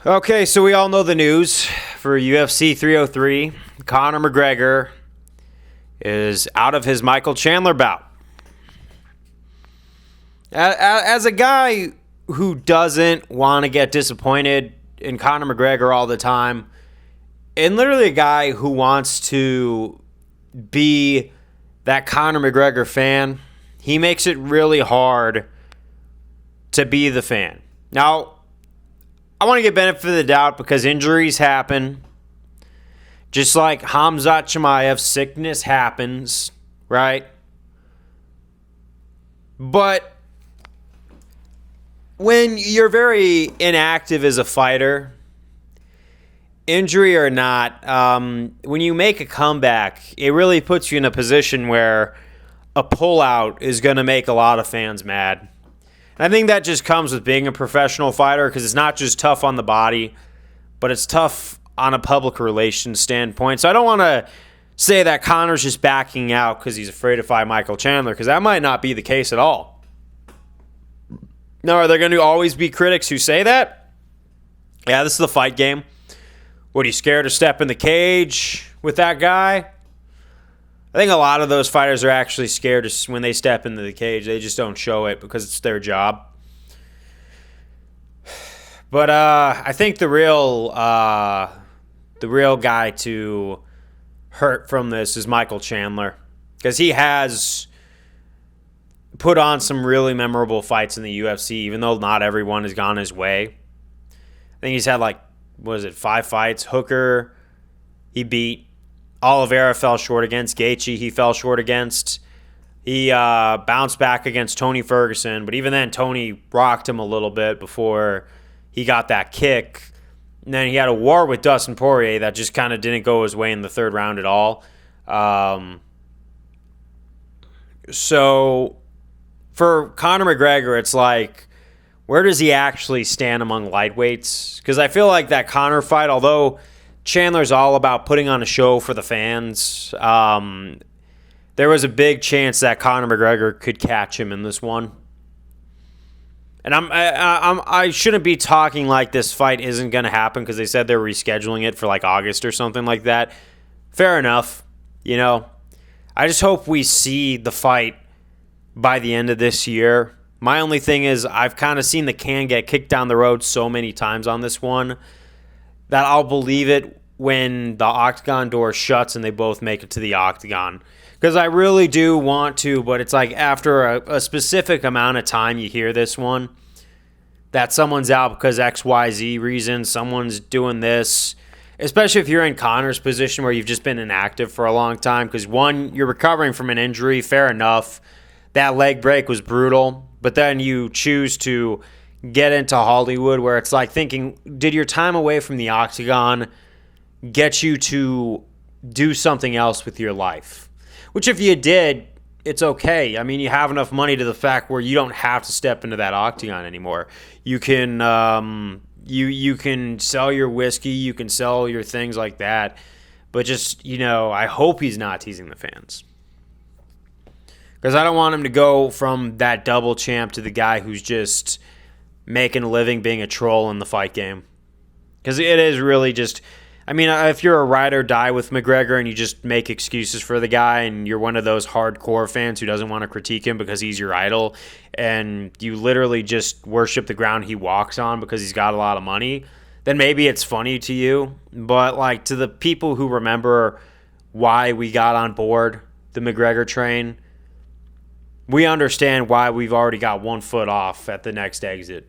Okay, so we all know the news for UFC 303. Conor McGregor is out of his Michael Chandler bout. As a guy who doesn't want to get disappointed in Conor McGregor all the time, and literally a guy who wants to be that Conor McGregor fan, he makes it really hard to be the fan. Now, I want to give benefit of the doubt because injuries happen. Just like Khamzat Chimaev, sickness happens, right? But when you're very inactive as a fighter, injury or not, when you make a comeback, it really puts you in a position where a pullout is going to make a lot of fans mad. I think that just comes with being a professional fighter because it's not just tough on the body, but it's tough on a public relations standpoint. So I don't want to say that Conor's just backing out because he's afraid to fight Michael Chandler, because that might not be the case at all. Now, are there going to always be critics who say that? Yeah, this is the fight game. What, are you scared to step in the cage with that guy? I think a lot of those fighters are actually scared when they step into the cage. They just don't show it because it's their job. But I think the real guy to hurt from this is Michael Chandler, because he has put on some really memorable fights in the UFC, even though not everyone has gone his way. I think he's had 5 fights. Hooker, he beat. Oliveira fell short against. Gaethje, he fell short against. He bounced back against Tony Ferguson, but even then, Tony rocked him a little bit before he got that kick. And then he had a war with Dustin Poirier that just kind of didn't go his way in the third round at all. So for Conor McGregor, it's like, where does he actually stand among lightweights? Because I feel like that Conor fight, although Chandler's all about putting on a show for the fans, there was a big chance that Conor McGregor could catch him in this one. And I shouldn't be talking like this fight isn't going to happen because they said they're rescheduling it for August or something like that. Fair enough. I just hope we see the fight by the end of this year. My only thing is I've kind of seen the can get kicked down the road so many times on this one that I'll believe it when the octagon door shuts and they both make it to the octagon. Because I really do want to, but it's like after a specific amount of time you hear this one, that someone's out because XYZ reason, someone's doing this, especially if you're in Conor's position where you've just been inactive for a long time. Because one, you're recovering from an injury, fair enough. That leg break was brutal, but then you choose to get into Hollywood where it's like thinking, did your time away from the octagon get you to do something else with your life? Which if you did, it's okay. I mean, you have enough money to the fact where you don't have to step into that octagon anymore. You can you can sell your whiskey, you can sell your things like that. But just, I hope he's not teasing the fans. Because I don't want him to go from that double champ to the guy who's just making a living being a troll in the fight game. Because it is really just, if you're a ride or die with McGregor and you just make excuses for the guy and you're one of those hardcore fans who doesn't want to critique him because he's your idol and you literally just worship the ground he walks on because he's got a lot of money, then maybe it's funny to you. But to the people who remember why we got on board the McGregor train, we understand why we've already got one foot off at the next exit.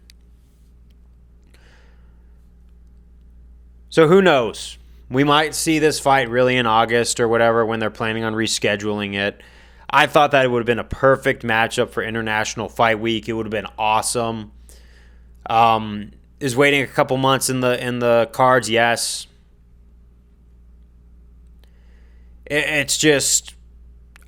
So who knows? We might see this fight really in August or whatever when they're planning on rescheduling it. I thought that it would have been a perfect matchup for International Fight Week. It would have been awesome. Is waiting a couple months in the cards? Yes. It's just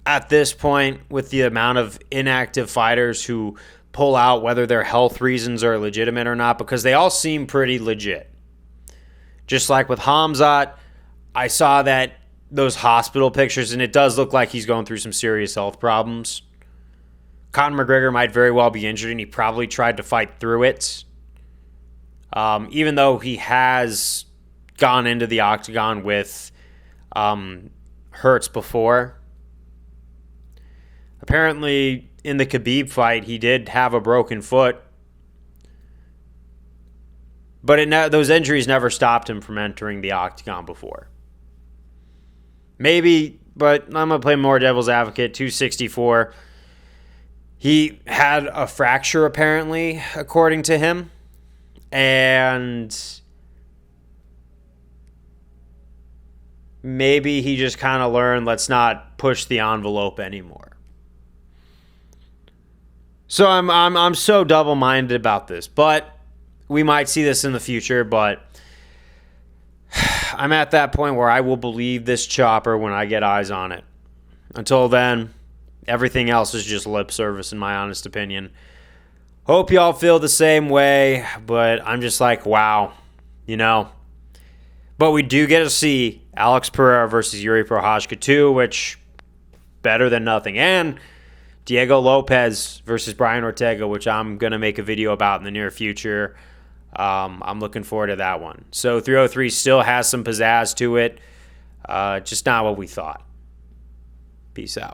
at this point with the amount of inactive fighters who pull out, whether their health reasons are legitimate or not, because they all seem pretty legit. Just like with Khamzat, I saw those hospital pictures, and it does look like he's going through some serious health problems. Conor McGregor might very well be injured, and he probably tried to fight through it. Even though he has gone into the octagon with Hurts before. Apparently, in the Khabib fight, he did have a broken foot. But those injuries never stopped him from entering the octagon before. Maybe, but I'm going to play more devil's advocate. 264. He had a fracture, apparently, according to him. And maybe he just kind of learned, let's not push the envelope anymore. So I'm so double-minded about this. But we might see this in the future, but I'm at that point where I will believe this chopper when I get eyes on it. Until then, everything else is just lip service, in my honest opinion. Hope y'all feel the same way, but I'm just like, wow, But we do get to see Alex Pereira versus Yuri Prochazka 2, which better than nothing. And Diego Lopez versus Brian Ortega, which I'm going to make a video about in the near future. I'm looking forward to that one. So 303 still has some pizzazz to it. Just not what we thought. Peace out.